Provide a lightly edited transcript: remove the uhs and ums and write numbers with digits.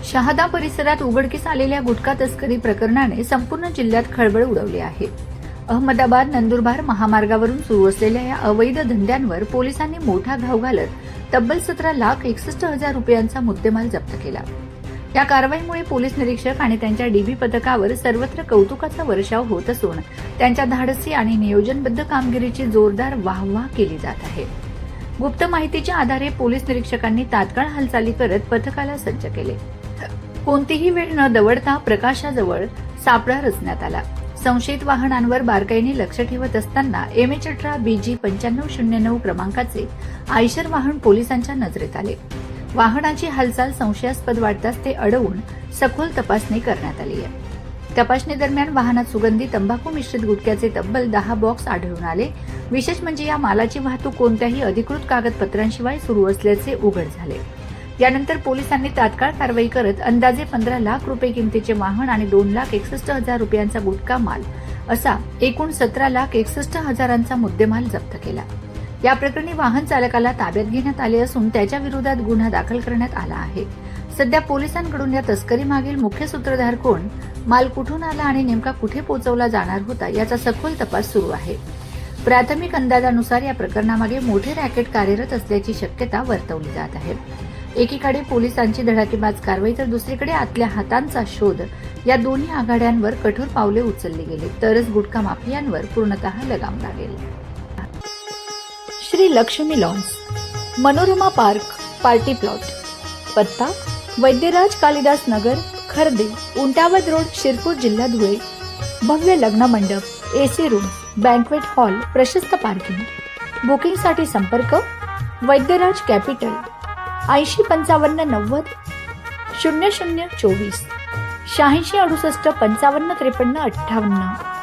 शहादा परिसरात उघडकीस आलेल्या गुटखा तस्करी प्रकरणाने संपूर्ण जिल्ह्यात खळबळ उडवली आहे. अहमदाबाद नंदुरबार महामार्गावरून सुरू असलेल्या या अवैध धंद्यांवर पोलिसांनी मोठा घाव घालत तब्बल 17,61,000 रुपयांचा मुद्देमाल जप्त केला. या कारवाईमुळे पोलीस निरीक्षक आणि त्यांच्या डीबी पथकावर सर्वत्र कौतुकाचा वर्षाव होत असून त्यांच्या धाडसी आणि नियोजनबद्ध कामगिरीची जोरदार वाहवाह केली जात आहे. गुप्त माहितीच्या आधारे पोलीस निरीक्षकांनी तात्काळ हालचाली करत पथकाला सज्ज केले. कोणतीही वेळ न दवडता प्रकाशाजवळ सापळा रचण्यात आला. संशयित वाहनांवर बारकाईने लक्ष ठेवत असताना MH18 BG 9509 क्रमांकाचे आयशर वाहन पोलिसांच्या नजरेत आले. वाहनाची हालचाल संशयास्पद वाटताच ते अडवून सखोल तपासणी करण्यात आली आहे. तपासणी दरम्यान वाहनात सुगंधी तंबाखू मिश्रित गुटख्याचे तब्बल 10 बॉक्स आढळून आले. विशेष म्हणजे या मालाची वाहतूक कोणत्याही अधिकृत कागदपत्रांशिवाय सुरू असल्याचे उघड झाले. यानंतर पोलिसांनी तात्काळ कारवाई करत अंदाजे 15 लाख रुपये किमतीचे वाहन आणि 2,61,000 रुपयांचा गुटखा माल असा एकूण 17,61,000 मुद्देमाल जप्त केला. या प्रकरणी वाहन चालकाला ताब्यात घेण्यात आले असून त्याच्या विरोधात गुन्हा दाखल करण्यात आला आहे. सध्या पोलिसांकडून या तस्करी मागील मुख्य सूत्रधार कोण, माल कुठून आला आणि नेमका कुठे पोहोचवला जाणार होता याचा सखोल तपास सुरू आहे. प्राथमिक अंदाजानुसार या प्रकरणामागे मोठे रॅकेट कार्यरत असल्याची शक्यता वर्तवली जात आहे. एकीकडे पोलिसांची धडाकेबाज कारवाई तर दुसरीकडे आतल्या हातांचा शोध या दोन्ही आघाड्यांवर कठोर पावले उचलली गेली तरच गुटखा माफियांवर पूर्णतः लगाम लागेल. Shri Lakshmi lawns, Manorama park, party plot, पत्ता वैद्यराज कालिदास नगर, खर्दे, उंटावद रोड, शिरपूर, जिल्हा धुळे. भव्य लग्न मंडप, AC रूम, बँक्वेट हॉल, प्रशस्त पार्किंग. बुकिंगसाठी संपर्क वैद्यराज कॅपिटल 805590 0024 8668 5553 58.